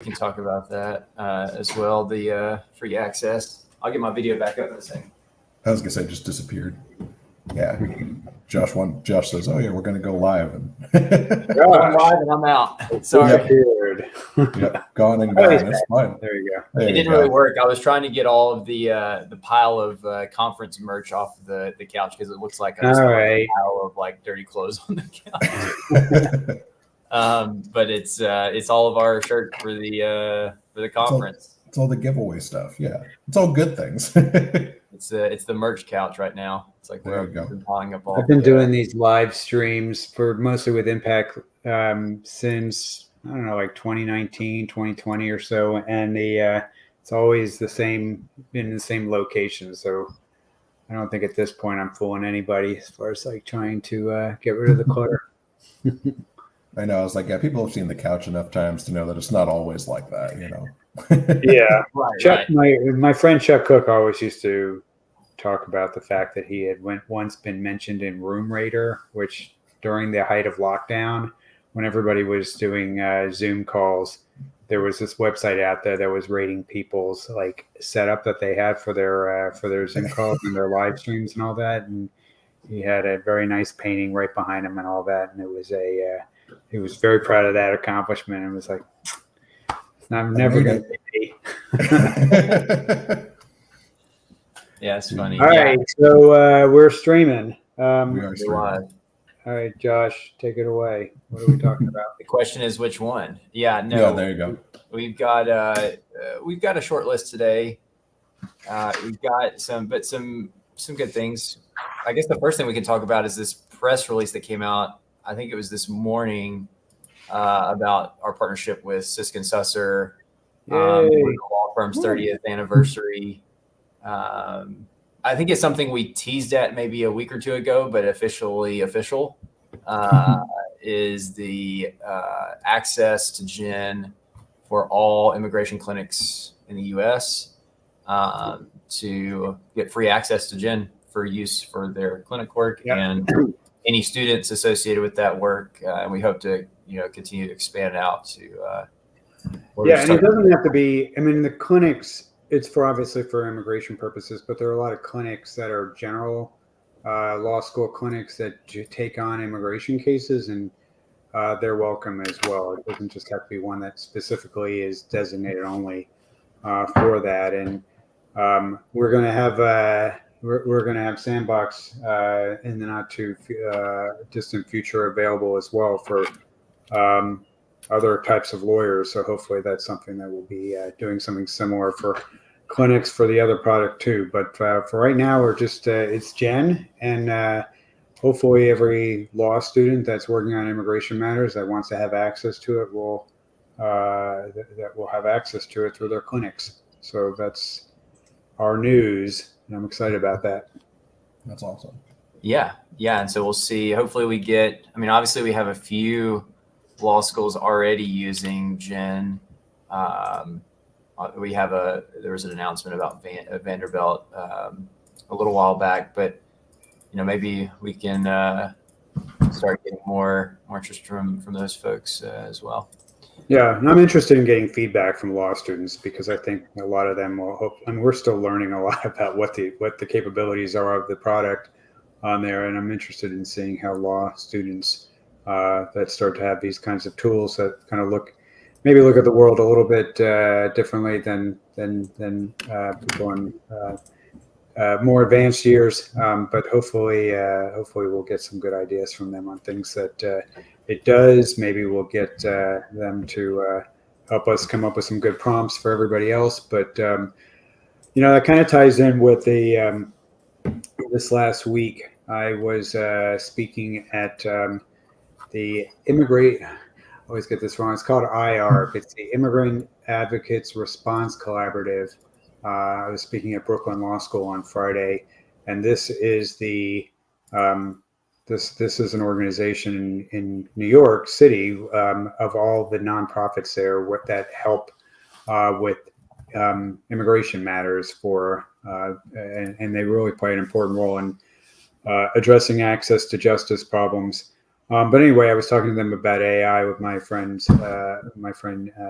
can talk about that as well. The free access. I'll get my video back up in a second. I was gonna say, it just disappeared. Yeah, Josh says, "Oh yeah, we're gonna go live," and I'm live and I'm out. Sorry. Yep, gone and gone. It's fine. There you go. It didn't really work. I was trying to get all of the pile of conference merch off the couch because it looks like I just have a pile of like dirty clothes on the couch. But it's all of our shirts for the conference. It's all the giveaway stuff. Yeah, it's all good things. It's the merch couch right now. It's like we're piling up all. I've been doing these live streams for mostly with Impact since I don't know, like 2019, 2020 or so, and it's always the same in the same location. So I don't think at this point I'm fooling anybody as far as like trying to get rid of the clutter. I know. I was like, yeah, people have seen the couch enough times to know that it's not always like that, you know. Yeah, right, Chuck, my friend Chuck Cook always used to talk about the fact that he had once been mentioned in Room Raider, which during the height of lockdown, when everybody was doing Zoom calls, there was this website out there that was rating people's like setup that they had for their Zoom calls and their live streams and all that. And he had a very nice painting right behind him and all that. And it was he was very proud of that accomplishment and was like, I'm never going to be. Yeah, it's funny. All right, so we're streaming. We are streaming. Live. All right, Josh, take it away. What are we talking about? The question is which one? Yeah, no. Yeah, there you go. We've got a short list today. We've got some good things. I guess the first thing we can talk about is this press release that came out. I think it was this morning about our partnership with Sisk and Susser, the law firm's 30th anniversary. I think it's something we teased at maybe a week or two ago, but official is the access to GEN for all immigration clinics in the U.S. To get free access to GEN for use for their clinic work and any students associated with that work. And we hope to continue to expand out to. And it doesn't have to be. I mean, the clinics. It's obviously for immigration purposes, but there are a lot of clinics that are general law school clinics that take on immigration cases, and they're welcome as well. It doesn't just have to be one that specifically is designated only for that. And we're going to have Sandbox in the not too distant future available as well for other types of lawyers. So hopefully that's something that we'll be doing something similar for clinics for the other product too. But for right now, we're just it's GEN, and hopefully every law student that's working on immigration matters that wants to have access to it will have access to it through their clinics. So that's our news, and I'm excited about that. That's awesome. Yeah, and so we'll see. Hopefully we get. I mean, obviously we have a few law schools already using GEN. There was an announcement about Vanderbilt a little while back, but maybe we can start getting more interest from those folks as well. Yeah, and I'm interested in getting feedback from law students because I think a lot of them will hope. I mean, we're still learning a lot about what the capabilities are of the product on there, and I'm interested in seeing how law students that start to have these kinds of tools that kind of look at the world a little bit differently than people in more advanced years. But hopefully we'll get some good ideas from them on things that it does. Maybe we'll get them to help us come up with some good prompts for everybody else. But that kind of ties in with this last week. I was speaking at the I always get this wrong. It's called IARC. It's the Immigrant Advocates Response Collaborative. I was speaking at Brooklyn Law School on Friday, and this is this is an organization in New York City of all the nonprofits there that help with immigration matters and they really play an important role in addressing access to justice problems But anyway, I was talking to them about AI with my friend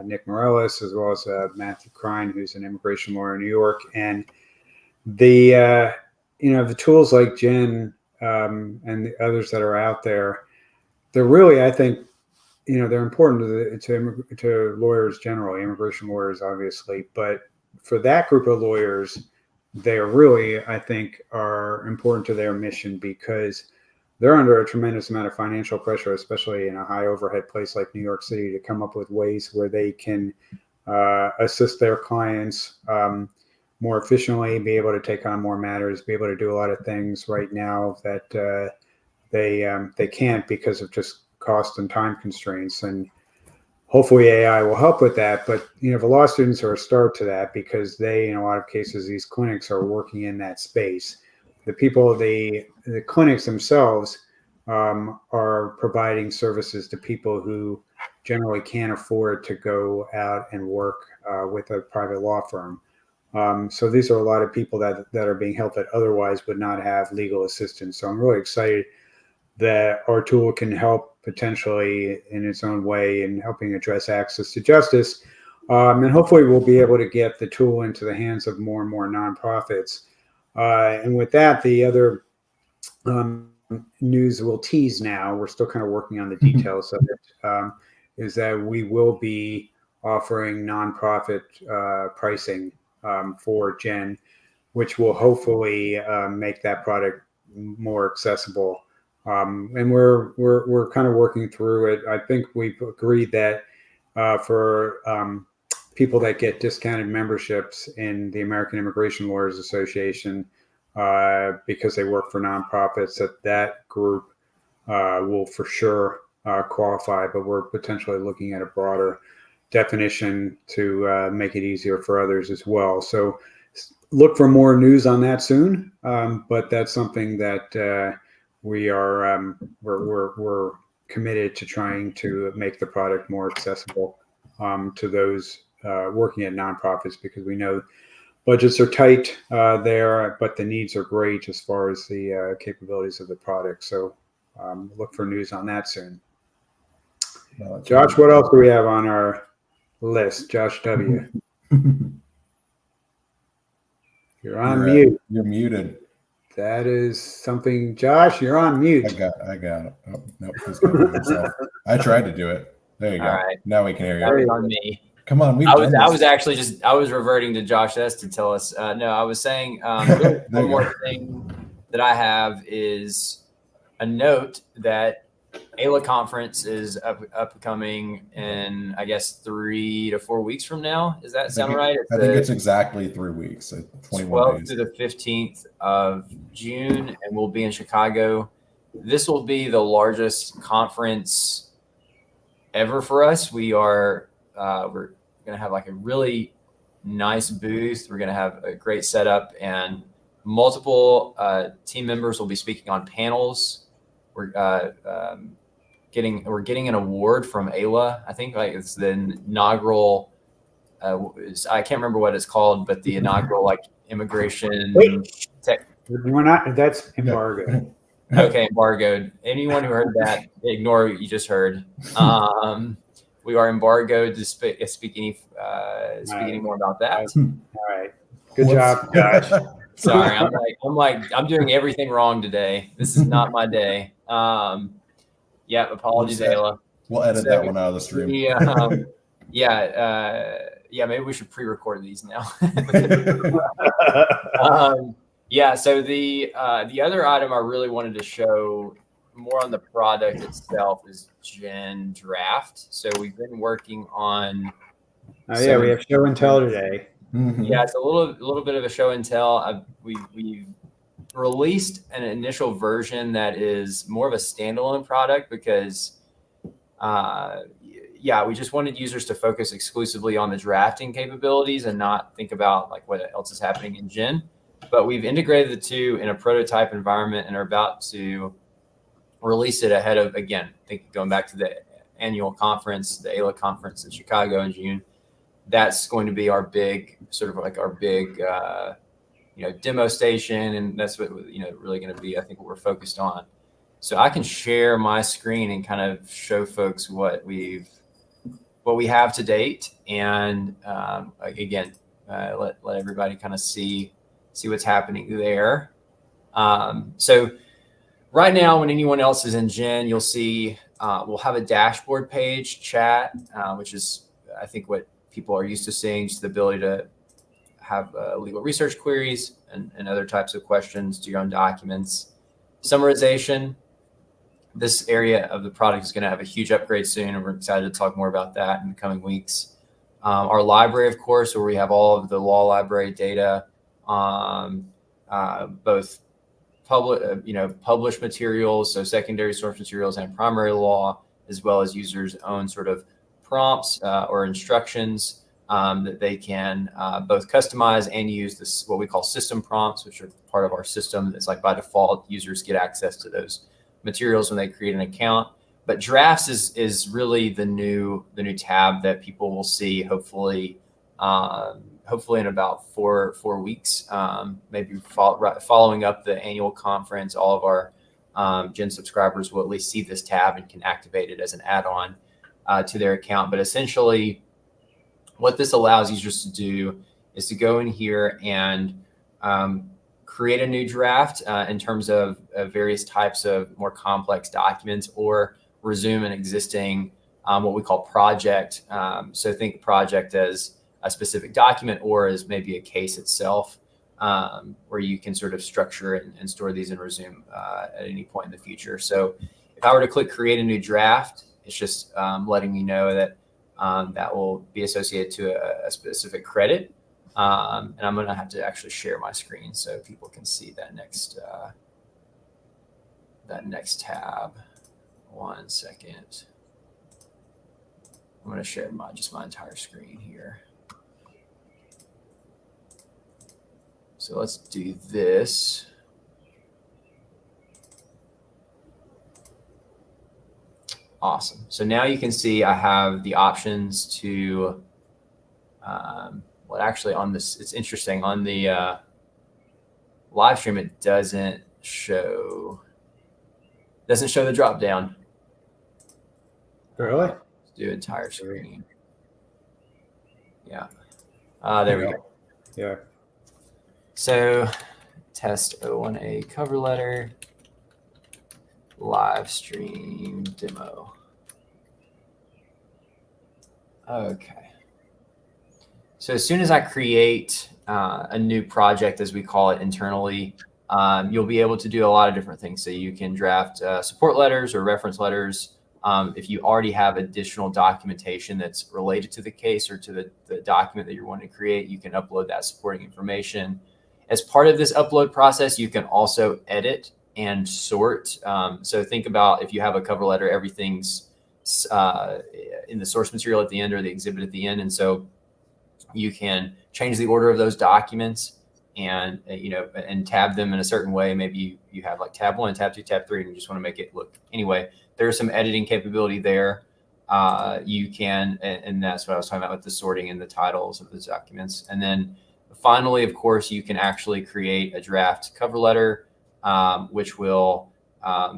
Nick Morellis, as well as Matthew Krein, who's an immigration lawyer in New York. And the the tools like Gen and the others that are out there, they're really, I think, they're important to lawyers generally, immigration lawyers, obviously. But for that group of lawyers, they are really, I think, are important to their mission because they're under a tremendous amount of financial pressure, especially in a high overhead place like New York City, to come up with ways where they can assist their clients more efficiently, be able to take on more matters, be able to do a lot of things right now that they can't because of just cost and time constraints. And hopefully AI will help with that. But the law students are a start to that because they, in a lot of cases, these clinics are working in that space. The clinics themselves are providing services to people who generally can't afford to go out and work with a private law firm. So these are a lot of people that are being helped that otherwise would not have legal assistance. So I'm really excited that our tool can help potentially in its own way in helping address access to justice. And hopefully we'll be able to get the tool into the hands of more and more nonprofits. And with that, the other news we'll tease now, we're still kind of working on the details of it, is that we will be offering nonprofit pricing for Gen, which will hopefully make that product more accessible. And we're kind of working through it. I think we've agreed that for people that get discounted memberships in the American Immigration Lawyers Association, because they work for nonprofits, that group will for sure qualify. But we're potentially looking at a broader definition to make it easier for others as well. So look for more news on that soon. But that's something that we're committed to trying to make the product more accessible to those working at nonprofits, because we know budgets are tight there, but the needs are great as far as the capabilities of the product. So look for news on that soon. Josh, what else do we have on our list? Josh W. You're on mute. You're muted. That is something, Josh, you're on mute. I got it. Oh, nope, he's got it himself. I tried to do it. There you go. Right. Now we can hear you. That was on me. Come on, I was actually I was reverting to Josh S to tell us. No, I was saying really one more thing that I have is a note that AILA conference is upcoming in, I guess, 3 to 4 weeks from now. Does that sound right? I think it's exactly 3 weeks, 21 12th days. through the 15th of June, and we'll be in Chicago. This will be the largest conference ever for us. We're going to have like a really nice booth. We're going to have a great setup, and multiple team members will be speaking on panels. We're getting an award from AILA. I think like it's the inaugural. I can't remember what it's called, but the inaugural like immigration tech. We're not. That's embargoed. Okay, embargoed. Anyone who heard that, ignore what you just heard. We are embargoed to speak any more about that. All right. Good job, Josh. Sorry, I'm doing everything wrong today. This is not my day. Yeah, apologies, Ayla. We'll edit that one out of the stream. Maybe we should pre-record these now. So the other item I really wanted to show more on the product itself is Gen Draft. So we've been working on. We have show and tell today. Mm-hmm. Yeah, it's a little bit of a show and tell. We've released an initial version that is more of a standalone product because, we just wanted users to focus exclusively on the drafting capabilities and not think about like what else is happening in Gen. But we've integrated the two in a prototype environment and are about to release it ahead of, again, going back to the annual conference, the AILA conference in Chicago in June. That's going to be our big demo station, and that's what really going to be, I think, what we're focused on. So I can share my screen and kind of show folks what we have to date, and again, let everybody kind of see what's happening there. So right now, when anyone else is in Gen, you'll see we'll have a dashboard page chat, which is I think what people are used to seeing, just the ability to have legal research queries and other types of questions to your own documents. Summarization. This area of the product is going to have a huge upgrade soon, and we're excited to talk more about that in the coming weeks. Our library, of course, where we have all of the law library data, both published materials, so secondary source materials and primary law, as well as users' own sort of prompts or instructions that they can both customize and use this, what we call system prompts, which are part of our system. It's like by default, users get access to those materials when they create an account. But drafts is really the new tab that people will see hopefully in about four weeks, maybe following up the annual conference. All of our Gen subscribers will at least see this tab and can activate it as an add-on to their account. But essentially, what this allows users to do is to go in here and create a new draft in terms of various types of more complex documents, or resume an existing what we call project. So think project as a specific document, or as maybe a case itself, where you can sort of structure and store these and resume at any point in the future. So if I were to click create a new draft, it's just letting me know that that will be associated to a specific credit. And I'm going to have to actually share my screen so people can see that next tab. 1 second. I'm going to share my entire screen here. So let's do this. Awesome. So now you can see I have the options to, well, actually on this, it's interesting, on the live stream, it doesn't show the drop down. Really? Let's do entire screen. Yeah. There we go. Yeah. So test O1A cover letter, live stream demo. Okay. So as soon as I create a new project, as we call it internally, you'll be able to do a lot of different things. So you can draft support letters or reference letters. If you already have additional documentation that's related to the case or to the document that you're wanting to create, you can upload that supporting information. As part of this upload process, you can also edit and sort. So think about if you have a cover letter, everything's in the source material at the end or the exhibit at the end. And so you can change the order of those documents and, and tab them in a certain way. Maybe you have like tab 1, tab 2, tab 3, and you just want to make it look anyway. There's some editing capability there. You can, and that's what I was talking about with the sorting and the titles of the documents. And then finally, of course, you can actually create a draft cover letter, which will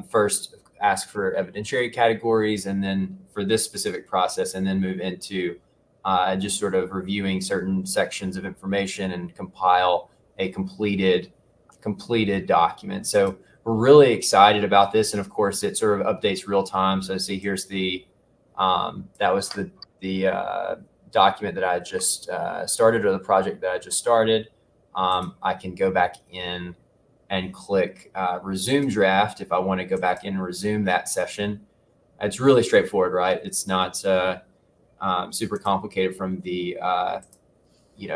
first ask for evidentiary categories, and then for this specific process, and then move into just sort of reviewing certain sections of information and compile a completed document. So we're really excited about this. And of course, it sort of updates real time. So see, here's the, that was the document that I just started, or the project that I just started. I can go back in and click resume draft if I want to go back in and resume that session. It's really straightforward, right? It's not super complicated from the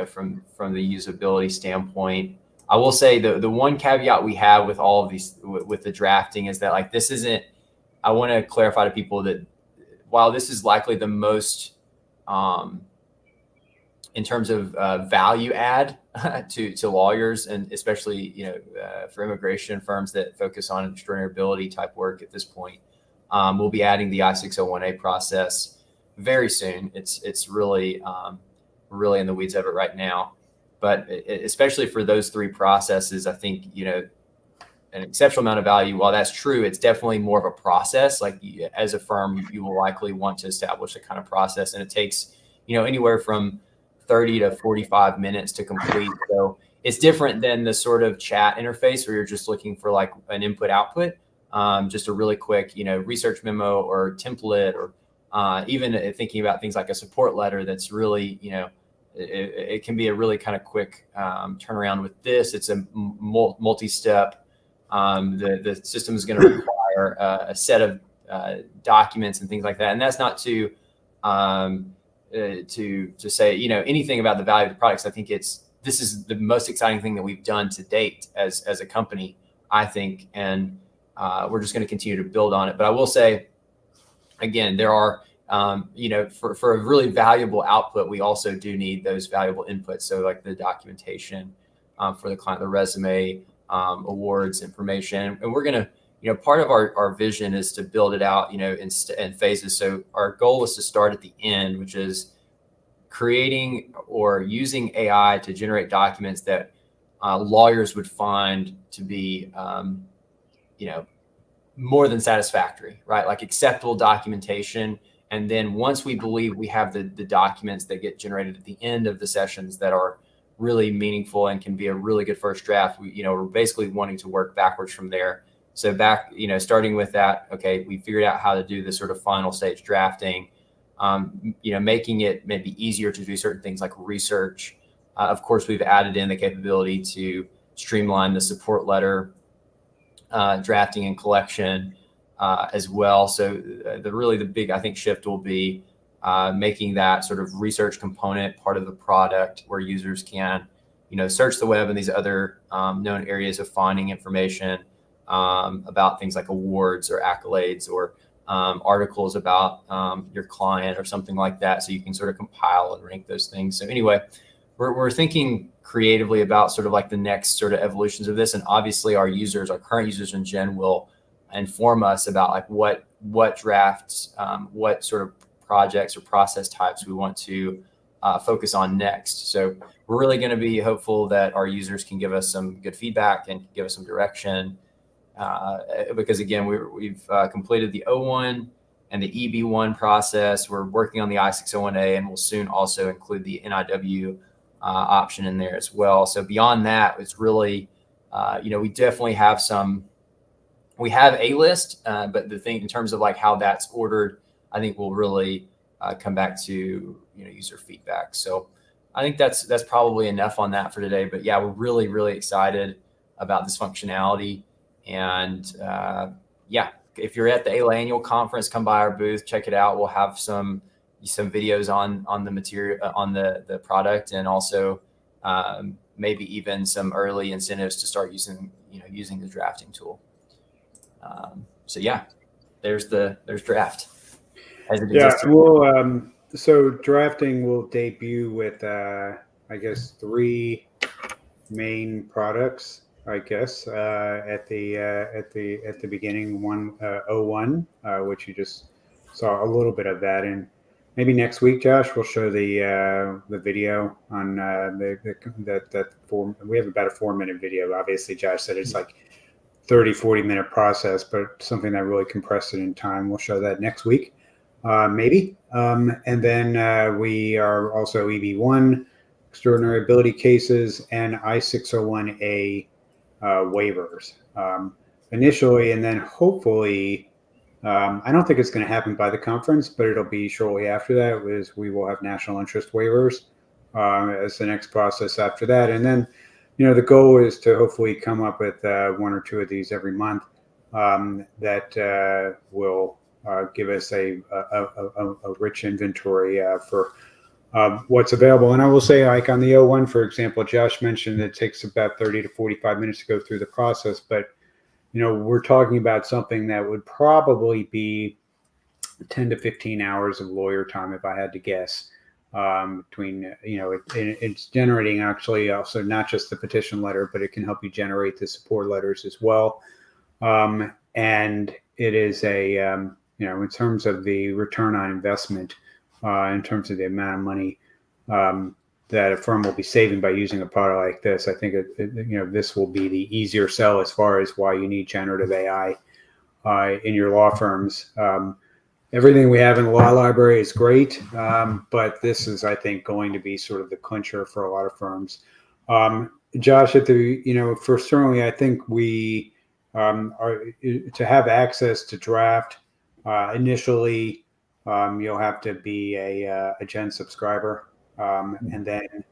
from the usability standpoint. I will say the one caveat we have with all of these with the drafting is that, like, this isn't, I want to clarify to people that while this is likely the most in terms of value add to lawyers, and especially for immigration firms that focus on extraordinary type work at this point, we'll be adding the I-601A process very soon. It's really really in the weeds of it right now, but especially for those three processes, I think an exceptional amount of value. While that's true, it's definitely more of a process. Like as a firm, you will likely want to establish a kind of process, and it takes, anywhere from 30 to 45 minutes to complete. So it's different than the sort of chat interface where you're just looking for like an input output, just a really quick, research memo or template, or even thinking about things like a support letter. That's really, it can be a really kind of quick turnaround. With this, it's a multi-step. The system is going to require a set of documents and things like that. And that's not to say, anything about the value of the products. I think this is the most exciting thing that we've done to date as a company, I think. And we're just going to continue to build on it. But I will say, again, there are, for a really valuable output, we also do need those valuable inputs. So like the documentation for the client, the resume, awards information. And we're going to, part of our vision is to build it out, in phases. So our goal is to start at the end, which is creating or using AI to generate documents that lawyers would find to be, more than satisfactory, right? Like acceptable documentation. And then once we believe we have the documents that get generated at the end of the sessions that are really meaningful and can be a really good first draft, we're basically wanting to work backwards from there. So starting with that, okay, we figured out how to do the sort of final stage drafting, making it maybe easier to do certain things like research. Of course, we've added in the capability to streamline the support letter drafting and collection as well. So the big, I think, shift will be making that sort of research component part of the product, where users can, search the web and these other known areas of finding information about things like awards or accolades, or articles about your client or something like that. So you can sort of compile and rank those things. So anyway, we're thinking creatively about sort of like the next sort of evolutions of this. And obviously our current users in Gen will inform us about like what drafts, what sort of projects or process types we want to focus on next. So we're really going to be hopeful that our users can give us some good feedback and give us some direction. Because again, we've completed the O1 and the EB1 process. We're working on the I-601A, and we'll soon also include the NIW option in there as well. So beyond that, it's really, we definitely have we have a list, but the thing in terms of like how that's ordered, I think we'll really come back to, user feedback. So I think that's probably enough on that for today. But yeah, we're really, really excited about this functionality. And if you're at the ALA annual conference, come by our booth, check it out. We'll have some videos on the material, on the product, and also maybe even some early incentives to start using the drafting tool. So yeah, there's draft. So drafting will debut with I guess 3 main products. I guess at the beginning, O1, which you just saw a little bit of that in. Maybe next week, Josh, we'll show the video on that we have about a 4-minute video. Obviously, Josh said it's like 30-40-minute process, but something that really compressed it in time. We'll show that next week, maybe. And then we are also EB1, extraordinary ability cases, and I-601A waivers initially, and then hopefully, I don't think it's going to happen by the conference, but it'll be shortly after that. We will have national interest waivers as the next process after that. And then, the goal is to hopefully come up with 1 or 2 of these every month that will give us a rich inventory for what's available. And I will say, like on the O1, for example, Josh mentioned it takes about 30 to 45 minutes to go through the process, but we're talking about something that would probably be 10 to 15 hours of lawyer time, if I had to guess, between, it's generating actually also not just the petition letter, but it can help you generate the support letters as well. And it is in terms of the return on investment, in terms of the amount of money, that a firm will be saving by using a product like this. I think this will be the easier sell as far as why you need generative AI in your law firms. Everything we have in the law library is great, but this is, I think, going to be sort of the clincher for a lot of firms. Josh, for certainly, I think we are to have access to draft initially. You'll have to be a Gen subscriber, and then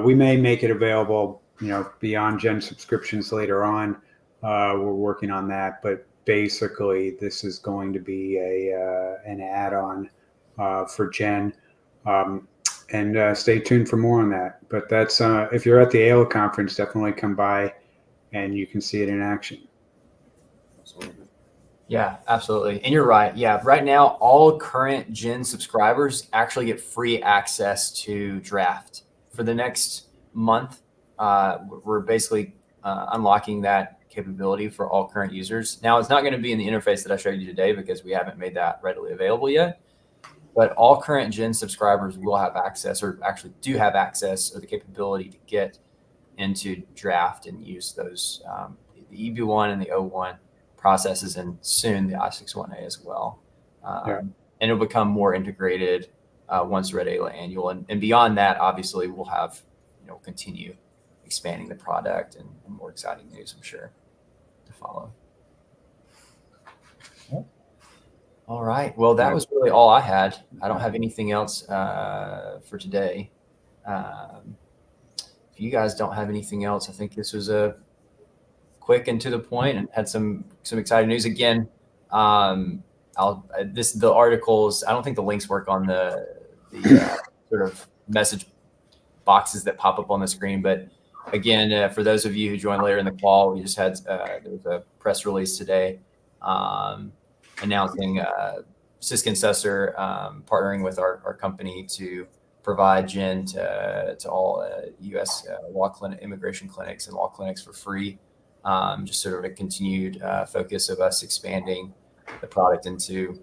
we may make it available, beyond Gen subscriptions later on. We're working on that, but basically, this is going to be an add-on for Gen. And stay tuned for more on that. But that's if you're at the ALA conference, definitely come by and you can see it in action. Absolutely. Yeah, absolutely. And you're right. Yeah, right now, all current Gen subscribers actually get free access to Draft. For the next month, we're basically unlocking that capability for all current users. Now, it's not going to be in the interface that I showed you today because we haven't made that readily available yet. But all current Gen subscribers will have access, or actually do have access, or the capability to get into Draft and use those, the EB1 and the O1 processes, and soon the I61A as well. And it'll become more integrated once we're at ALA Annual. And beyond that, obviously, we'll have, continue expanding the product and more exciting news, I'm sure, to follow. All right. Well, that was really all I had. I don't have anything else for today. If you guys don't have anything else, I think this was a quick and to the point, and had some exciting news. Again, the articles, I don't think the links work on the sort of message boxes that pop up on the screen. But again, for those of you who joined later in the call, we just had there was a press release today announcing Sisk Sussur partnering with our company to provide Gen to all U.S. law clinic, immigration clinics and law clinics for free. Just sort of a continued focus of us expanding the product into,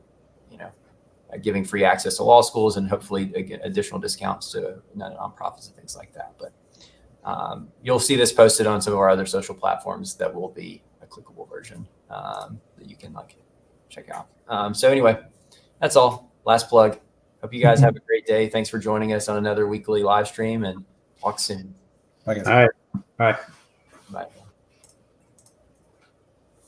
giving free access to law schools, and hopefully again, additional discounts to nonprofits and things like that. But you'll see this posted on some of our other social platforms. That will be a clickable version that you can check out. So anyway, that's all. Last plug. Hope you guys have a great day. Thanks for joining us on another weekly live stream, and talk soon. Bye, guys. All right. Bye. Bye.